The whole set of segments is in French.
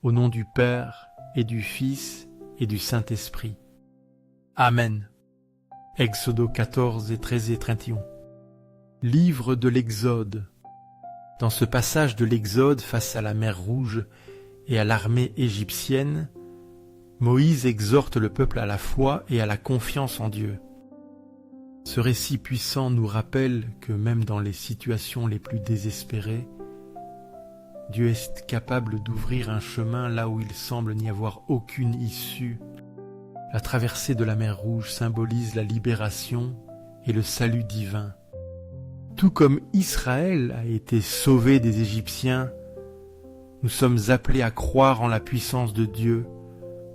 Au nom du Père, et du Fils, et du Saint-Esprit. Amen. Exode 14 et 13 et 31. Livre de l'Exode. Dans ce passage de l'Exode face à la mer Rouge et à l'armée égyptienne, Moïse exhorte le peuple à la foi et à la confiance en Dieu. Ce récit puissant nous rappelle que même dans les situations les plus désespérées, Dieu est capable d'ouvrir un chemin là où il semble n'y avoir aucune issue. La traversée de la mer Rouge symbolise la libération et le salut divin. Tout comme Israël a été sauvé des Égyptiens, nous sommes appelés à croire en la puissance de Dieu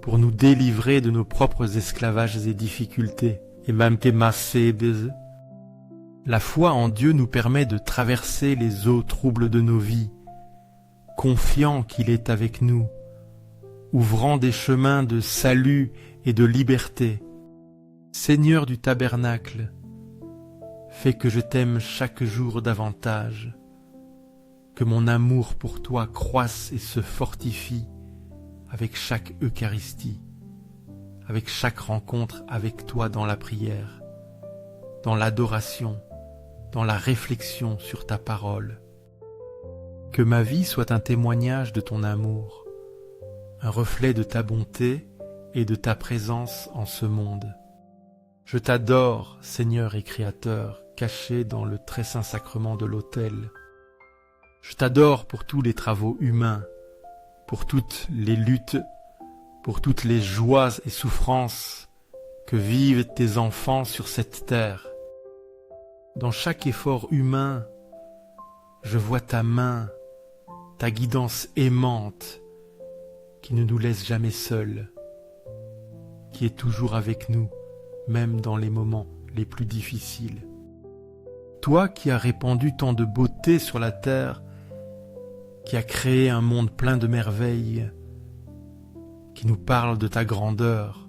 pour nous délivrer de nos propres esclavages et difficultés. La foi en Dieu nous permet de traverser les eaux troubles de nos vies, confiant qu'il est avec nous, ouvrant des chemins de salut et de liberté. Seigneur du tabernacle, fais que je t'aime chaque jour davantage, que mon amour pour toi croisse et se fortifie avec chaque Eucharistie, avec chaque rencontre avec toi dans la prière, dans l'adoration, dans la réflexion sur ta parole. Que ma vie soit un témoignage de ton amour, un reflet de ta bonté et de ta présence en ce monde. Je t'adore, Seigneur et Créateur, caché dans le très saint sacrement de l'autel. Je t'adore pour tous les travaux humains, pour toutes les luttes, pour toutes les joies et souffrances que vivent tes enfants sur cette terre. Dans chaque effort humain, je vois ta main, ta guidance aimante, qui ne nous laisse jamais seuls, qui est toujours avec nous, même dans les moments les plus difficiles. Toi qui as répandu tant de beauté sur la terre, qui as créé un monde plein de merveilles, qui nous parle de ta grandeur,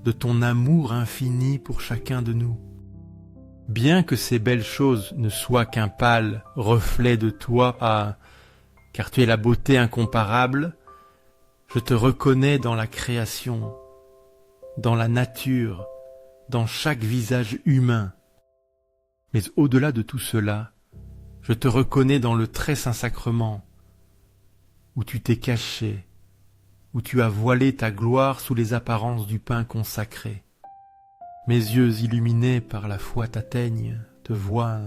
de ton amour infini pour chacun de nous. Bien que ces belles choses ne soient qu'un pâle reflet de toi, car tu es la beauté incomparable, je te reconnais dans la création, dans la nature, dans chaque visage humain. Mais au-delà de tout cela, je te reconnais dans le très saint sacrement, où tu t'es caché, où tu as voilé ta gloire sous les apparences du pain consacré. Mes yeux illuminés par la foi t'atteignent, te voient,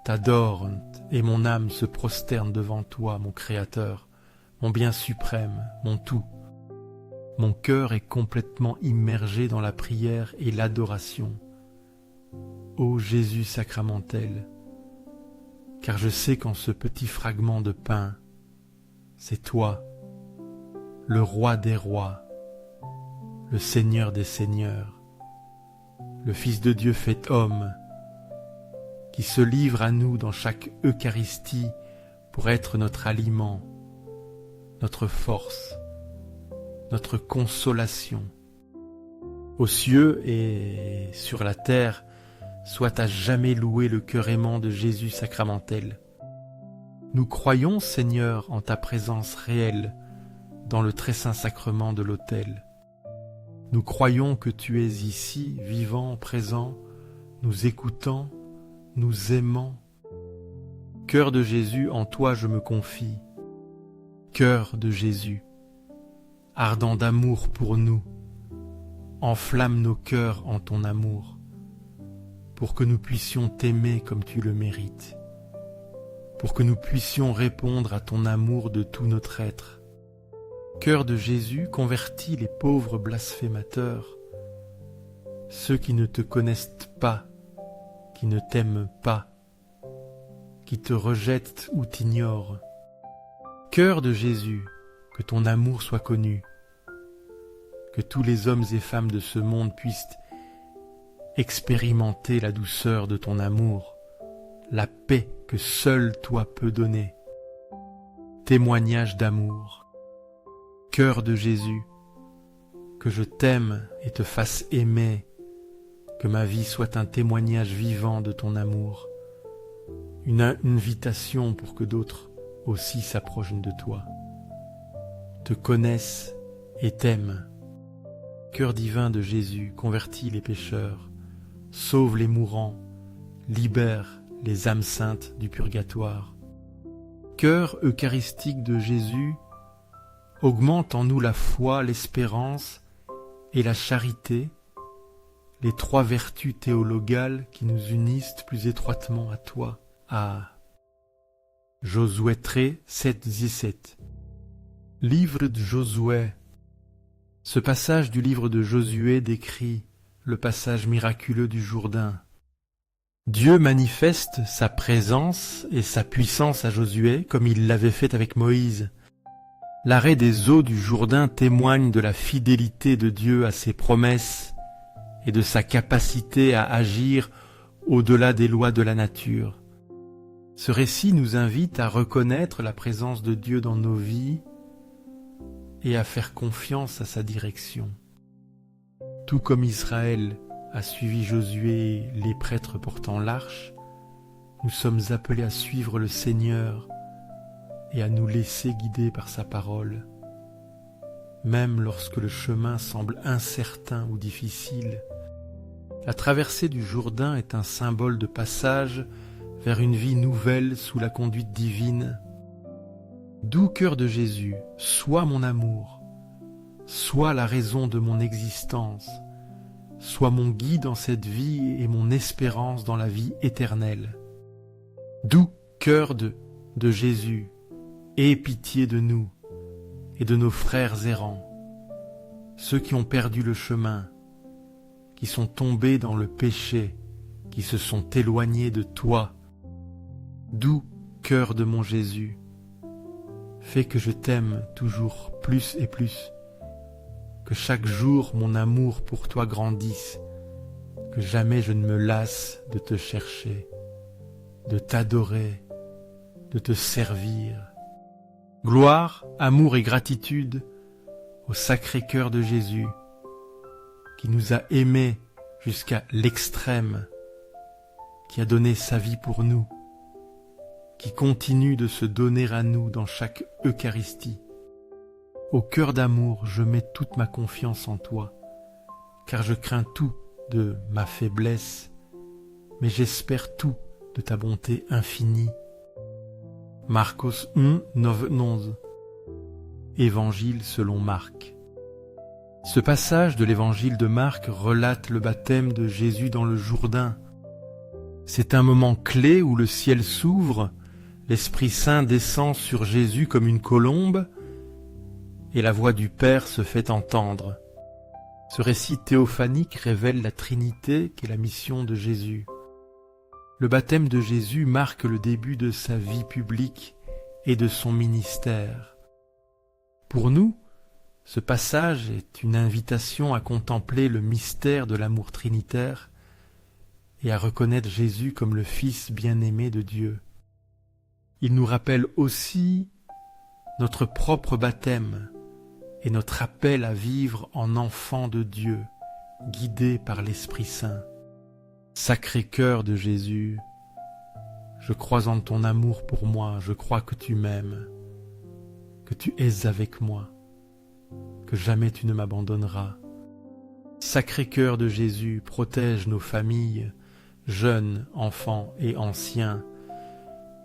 t'adorent, et mon âme se prosterne devant toi, mon Créateur, mon bien suprême, mon tout. Mon cœur est complètement immergé dans la prière et l'adoration. Ô Jésus sacramentel, car je sais qu'en ce petit fragment de pain, c'est toi, le roi des rois, le Seigneur des seigneurs, le Fils de Dieu fait homme, qui se livre à nous dans chaque Eucharistie pour être notre aliment, notre force, notre consolation. Aux cieux et sur la terre, soit à jamais loué le cœur aimant de Jésus sacramentel. Nous croyons, Seigneur, en ta présence réelle dans le très saint sacrement de l'autel. Nous croyons que tu es ici, vivant, présent, nous écoutant, nous aimant. Cœur de Jésus, en toi je me confie. Cœur de Jésus, ardent d'amour pour nous, enflamme nos cœurs en ton amour, pour que nous puissions t'aimer comme tu le mérites, pour que nous puissions répondre à ton amour de tout notre être. Cœur de Jésus, convertis les pauvres blasphémateurs, ceux qui ne te connaissent pas, qui ne t'aiment pas, qui te rejettent ou t'ignorent. Cœur de Jésus, que ton amour soit connu, que tous les hommes et femmes de ce monde puissent expérimenter la douceur de ton amour, la paix que seul toi peux donner. Témoignage d'amour. Cœur de Jésus, que je t'aime et te fasse aimer, que ma vie soit un témoignage vivant de ton amour, une invitation pour que d'autres aussi s'approchent de toi. te connaissent et t'aiment. Cœur divin de Jésus, convertis les pécheurs, sauve les mourants, libère les âmes saintes du purgatoire. Cœur eucharistique de Jésus, augmente en nous la foi, l'espérance et la charité, les trois vertus théologales qui nous unissent plus étroitement à toi. Ah. Josué 3, 7-17. Livre de Josué. Ce passage du livre de Josué décrit le passage miraculeux du Jourdain. Dieu manifeste sa présence et sa puissance à Josué comme il l'avait fait avec Moïse. L'arrêt des eaux du Jourdain témoigne de la fidélité de Dieu à ses promesses et de sa capacité à agir au-delà des lois de la nature. Ce récit nous invite à reconnaître la présence de Dieu dans nos vies et à faire confiance à sa direction. Tout comme Israël a suivi Josué et les prêtres portant l'arche, nous sommes appelés à suivre le Seigneur et à nous laisser guider par sa parole. Même lorsque le chemin semble incertain ou difficile, la traversée du Jourdain est un symbole de passage vers une vie nouvelle sous la conduite divine. Doux cœur de Jésus, sois mon amour, sois la raison de mon existence, sois mon guide dans cette vie et mon espérance dans la vie éternelle. Doux cœur de Jésus, aie pitié de nous et de nos frères errants, ceux qui ont perdu le chemin, qui sont tombés dans le péché, qui se sont éloignés de toi. Doux cœur de mon Jésus, fais que je t'aime toujours plus et plus, que chaque jour mon amour pour toi grandisse, que jamais je ne me lasse de te chercher, de t'adorer, de te servir. Gloire, amour et gratitude au sacré cœur de Jésus, qui nous a aimés jusqu'à l'extrême, qui a donné sa vie pour nous, qui continue de se donner à nous dans chaque Eucharistie. Au cœur d'amour, je mets toute ma confiance en toi, car je crains tout de ma faiblesse, mais j'espère tout de ta bonté infinie. Marcos 1, 9, 11. Évangile selon Marc. Ce passage de l'évangile de Marc relate le baptême de Jésus dans le Jourdain. C'est un moment clé où le ciel s'ouvre, l'Esprit Saint descend sur Jésus comme une colombe, et la voix du Père se fait entendre. Ce récit théophanique révèle la Trinité qu'est la mission de Jésus. Le baptême de Jésus marque le début de sa vie publique et de son ministère. Pour nous, ce passage est une invitation à contempler le mystère de l'amour trinitaire et à reconnaître Jésus comme le Fils bien-aimé de Dieu. Il nous rappelle aussi notre propre baptême et notre appel à vivre en enfants de Dieu, guidés par l'Esprit Saint. Sacré cœur de Jésus, je crois en ton amour pour moi, je crois que tu m'aimes, que tu es avec moi, que jamais tu ne m'abandonneras. Sacré cœur de Jésus, protège nos familles, jeunes, enfants et anciens,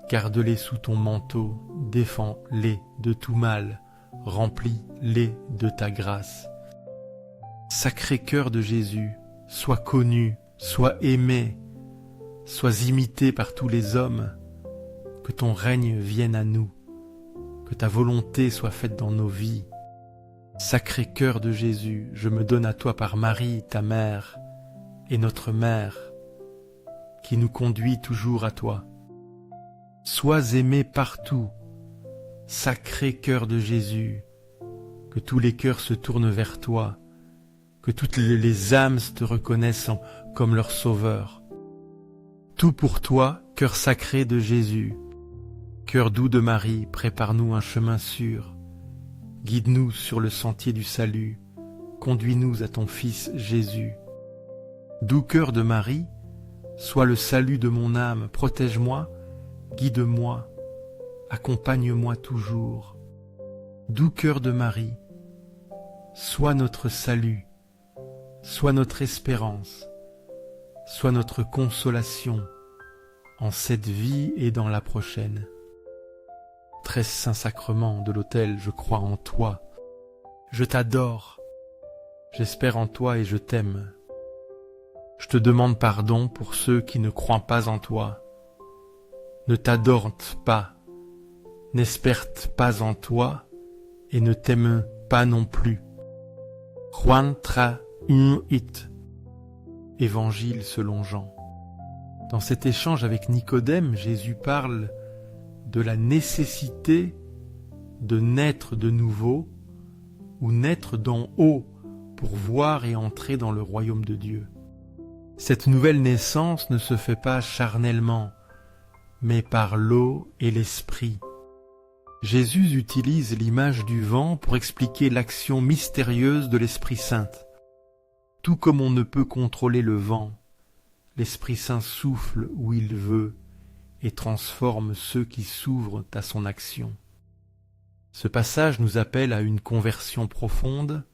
garde-les sous ton manteau, défends-les de tout mal, remplis-les de ta grâce. Sacré cœur de Jésus, sois connu, sois aimé, sois imité par tous les hommes, que ton règne vienne à nous, que ta volonté soit faite dans nos vies. Sacré cœur de Jésus, je me donne à toi par Marie, ta mère, et notre mère, qui nous conduit toujours à toi. Sois aimé partout, sacré cœur de Jésus, que tous les cœurs se tournent vers toi, que toutes les âmes te reconnaissent comme leur sauveur. Tout pour toi, cœur sacré de Jésus, cœur doux de Marie, prépare-nous un chemin sûr, guide-nous sur le sentier du salut, conduis-nous à ton Fils Jésus. Doux cœur de Marie, sois le salut de mon âme, protège-moi, guide-moi, accompagne-moi toujours. doux cœur de Marie, sois notre salut, sois notre espérance, sois notre consolation en cette vie et dans la prochaine. 13 saints sacrements de l'autel, je crois en toi, je t'adore, j'espère en toi et je t'aime. Je te demande pardon pour ceux qui ne croient pas en toi, ne t'adorent pas, n'espèrent pas en toi et ne t'aiment pas non plus. Juan tra un it. Évangile selon Jean. Dans cet échange avec Nicodème, Jésus parle de la nécessité de naître de nouveau ou naître d'en haut pour voir et entrer dans le royaume de Dieu. Cette nouvelle naissance ne se fait pas charnellement, mais par l'eau et l'esprit. Jésus utilise l'image du vent pour expliquer l'action mystérieuse de l'Esprit Saint. Tout comme on ne peut contrôler le vent, l'Esprit Saint souffle où il veut et transforme ceux qui s'ouvrent à son action. Ce passage nous appelle à une conversion profonde,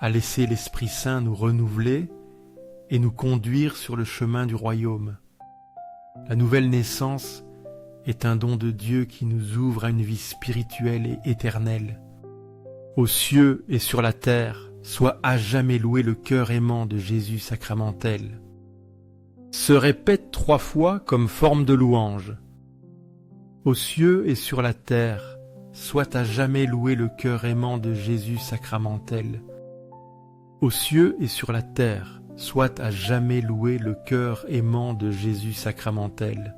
à laisser l'Esprit Saint nous renouveler et nous conduire sur le chemin du royaume. La nouvelle naissance est un don de Dieu qui nous ouvre à une vie spirituelle et éternelle. Aux cieux et sur la terre, soit à jamais loué le cœur aimant de Jésus sacramentel. Se répète 3 fois comme forme de louange. Aux cieux et sur la terre, soit à jamais loué le cœur aimant de Jésus sacramentel. Aux cieux et sur la terre, soit à jamais loué le cœur aimant de Jésus sacramentel.